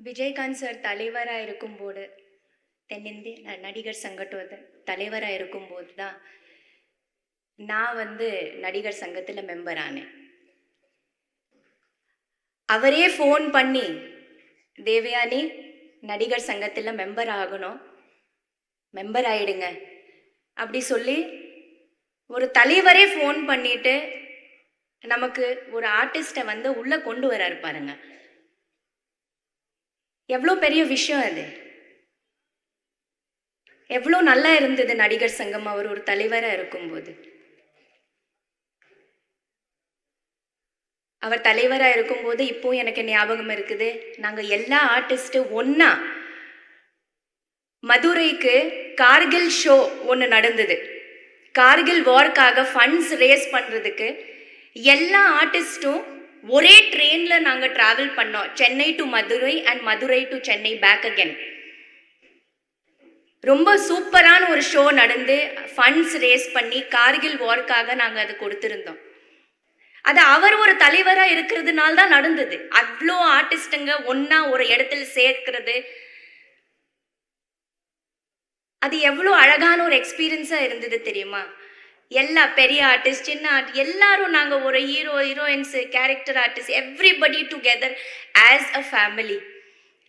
Vijayakanth sir தலைவராக இருக்கும்போது, தென்னிந்திய நடிகர் சங்கத்தோட தலைவராக இருக்கும்போது தான் நான் நடிகர் சங்கத்தில் மெம்பர் ஆனேன். அவரே ஃபோன் பண்ணி, தேவயானி நடிகர் சங்கத்தில் மெம்பர் ஆகணும், மெம்பர் ஆயிடுங்க அப்படி சொல்லி ஒரு தலைவரே ஃபோன் பண்ணிட்டு நமக்கு ஒரு ஆர்டிஸ்ட்டை உள்ளே கொண்டு வராரு பாருங்க. எவ்வளோ பெரிய விஷயம் அது. எவ்வளோ நல்லா இருந்தது நடிகர் சங்கம் அவர் ஒரு தலைவராக இருக்கும்போது. அவர் தலைவராக இருக்கும்போது இப்போ எனக்கு ஞாபகம் இருக்குது, நாங்கள் எல்லா ஆர்டிஸ்ட்டும் ஒன்றா மதுரைக்கு கார்கில் ஷோ ஒன்று நடந்தது. கார்கில் வார்க்காக ஃபண்ட்ஸ் ரேஸ் பண்ணுறதுக்கு எல்லா ஆர்டிஸ்ட்டும் ஒரே ட்ரெயினில் நாங்கள் ட்ராவல் பண்ணோம். Chennai to Madurai and Madurai to Chennai back again. ரொம்ப சூப்பரான ஒரு ஷோ நடந்து ஃபண்ட்ஸ் ரேஸ் பண்ணி கார்கில் வார்க்காக நாங்கள் அதை கொடுத்துருந்தோம். அது அவர் ஒரு தலைவராக இருக்கிறதுனால தான் நடந்தது. அவ்வளோ ஆர்டிஸ்ட்டுங்க ஒன்றா ஒரு இடத்துல சேர்க்கிறது, அது எவ்வளோ அழகான ஒரு எக்ஸ்பீரியன்ஸாக இருந்தது தெரியுமா? எல்லா பெரிய ஆர்டிஸ்ட், சின்ன ஆர்டிஸ்ட், எல்லாரும் நாங்கள் ஒரு heroines, character artist, everybody together as a family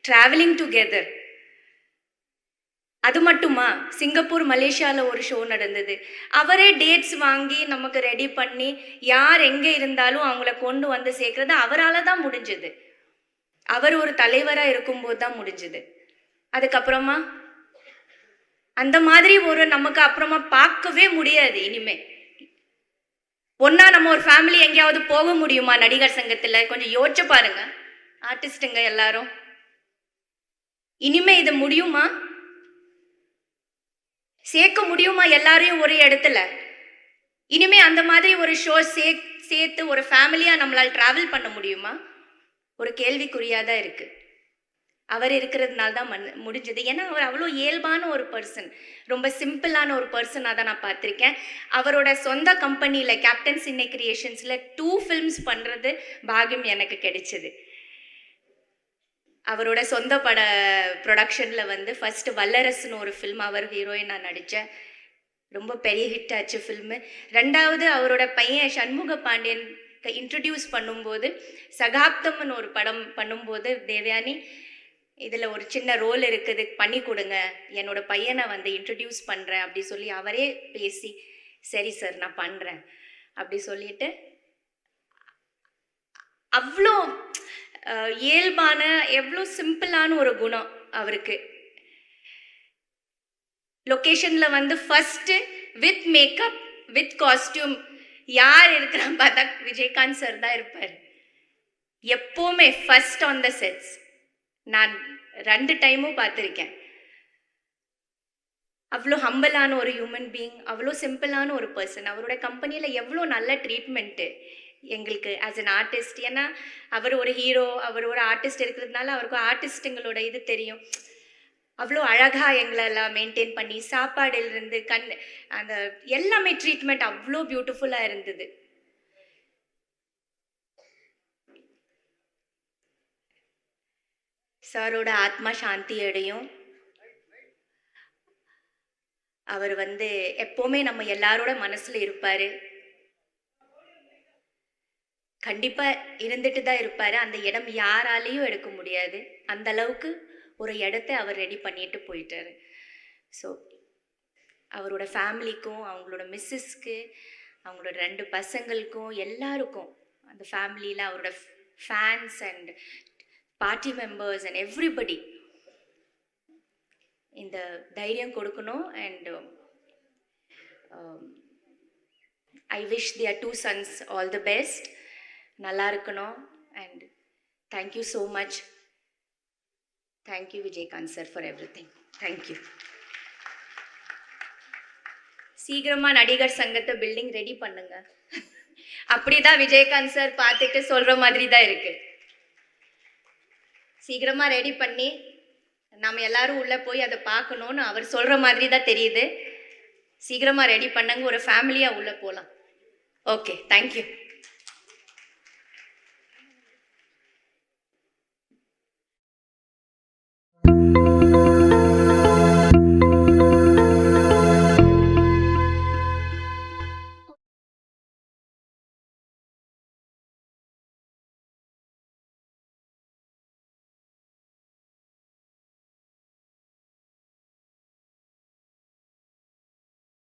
travelling together. அது மட்டுமா, சிங்கப்பூர் மலேசியாவில் ஒரு ஷோ நடந்தது. அவரே டேட்ஸ் வாங்கி நமக்கு ரெடி பண்ணி யார் எங்கே இருந்தாலும் அவங்கள கொண்டு வந்து சேர்க்கறது அவரால் தான் முடிஞ்சது. அவர் ஒரு தலைவராக இருக்கும்போது தான் முடிஞ்சது. அதுக்கப்புறமா அந்த மாதிரி ஒரு நமக்கு அப்புறமா பார்க்கவே முடியாது இனிமே. ஒன்னா நம்ம ஒரு ஃபேமிலி எங்கேயாவது போக முடியுமா நடிகர் சங்கத்தில்? கொஞ்சம் யோசிச்சு பாருங்க ஆர்டிஸ்டுங்க எல்லாரும். இனிமே இது முடியுமா? சேர்க்க முடியுமா எல்லாரையும் ஒரு இடத்துல? இனிமே அந்த மாதிரி ஒரு ஷோ சேர்த்து ஒரு ஃபேமிலியா நம்மளால் டிராவல் பண்ண முடியுமா? ஒரு கேள்விக்குறியாதான் இருக்கு. அவர் இருக்கிறதுனால தான் முடிஞ்சது. ஏன்னா அவர் அவ்வளோ இயல்பான ஒரு பர்சன், ரொம்ப சிம்பிளான ஒரு பர்சனாக தான் நான் பார்த்துருக்கேன். அவரோட சொந்த கம்பெனியில் கேப்டன் சின்னி கிரியேஷன்ஸில் 2 ஃபில்ம்ஸ் பண்ணுறது பாகியம் எனக்கு கிடைச்சிது. அவரோட சொந்த பட ப்ரொடக்ஷனில் ஃபஸ்ட்டு வல்லரசுன்னு ஒரு ஃபில்ம் அவர் ஹீரோயின் நான் நடித்தேன். ரொம்ப பெரிய ஹிட் ஆச்சு ஃபில்மு. 2வது அவரோட பையன் சண்முக பாண்டியன் இன்ட்ரடியூஸ் பண்ணும்போது, சகாப்தம்னு ஒரு படம் பண்ணும்போது, தேவயானி இதில் ஒரு சின்ன ரோல் இருக்குது, பண்ணி கொடுங்க, என்னோட பையனை இன்ட்ரடியூஸ் பண்ணுறேன் அப்படி சொல்லி அவரே பேசி, சரி சார் நான் பண்ணுறேன் அப்படி சொல்லிட்டு, அவ்வளோ இயல்பான எவ்வளோ சிம்பிளான ஒரு குணம் அவருக்கு. லொக்கேஷனில் first with makeup with costume யார் இருக்கிறான்னு பார்த்தா விஜயகாந்த் சார் தான் இருப்பார் எப்போவுமே ஃபஸ்ட் ஆன் த செட்ஸ். நான் 2 டைமும் பார்த்துருக்கேன். அவ்வளோ ஹம்பிளான ஒரு ஹியூமன் பீயிங், அவ்வளோ சிம்பிளான ஒரு பர்சன். அவரோட கம்பெனியில் எவ்வளோ நல்ல ட்ரீட்மெண்ட்டு எங்களுக்கு ஆஸ் அன் ஆர்டிஸ்ட். ஏன்னா அவர் ஒரு ஹீரோ, அவர் ஒரு ஆர்டிஸ்ட் இருக்கிறதுனால அவருக்கு ஆர்டிஸ்ட்டுங்களோட இது தெரியும். அவ்வளோ அழகாக எங்களெல்லாம் மெயின்டைன் பண்ணி, சாப்பாடிலிருந்து அந்த எல்லாமே ட்ரீட்மெண்ட் அவ்வளோ பியூட்டிஃபுல்லாக இருந்தது. சாரோட ஆத்மா சாந்தி அடையும். அவர் எப்போவுமே நம்ம எல்லாரோட மனசில் இருப்பார். கண்டிப்பாக இருந்துட்டு தான் இருப்பார். அந்த இடம் யாராலையும் எடுக்க முடியாது. அந்த அளவுக்கு ஒரு இடத்த அவர் ரெடி பண்ணிட்டு போயிட்டாரு. ஸோ அவரோட ஃபேமிலிக்கும், அவங்களோட மிஸ்ஸஸ்க்கு, அவங்களோட 2 பசங்களுக்கும், எல்லாருக்கும், அந்த ஃபேமிலியில் அவரோட fans and party members and everybody இந்த தைரியம் கொடுக்கணும். And I wish their 2 sons all the best. நல்லா இருக்கணும். And thank you so much. Thank you Vijayakanth sir for everything. Thank you. சீக்கிரமாக நடிகர் சங்கத்தை பில்டிங் ரெடி பண்ணுங்க. அப்படிதான் விஜயகாந்த் சார் பார்த்துட்டு சொல்கிற மாதிரி தான் இருக்குது. சீக்கிரமாக ரெடி பண்ணி நம்ம எல்லாரும் உள்ளே போய் அதை பார்க்கணுன்னு அவர் சொல்கிற மாதிரி தான் தெரியுது. சீக்கிரமாக ரெடி பண்ணுங்க, ஒரு ஃபேமிலியாக உள்ளே போகலாம். Okay, thank you.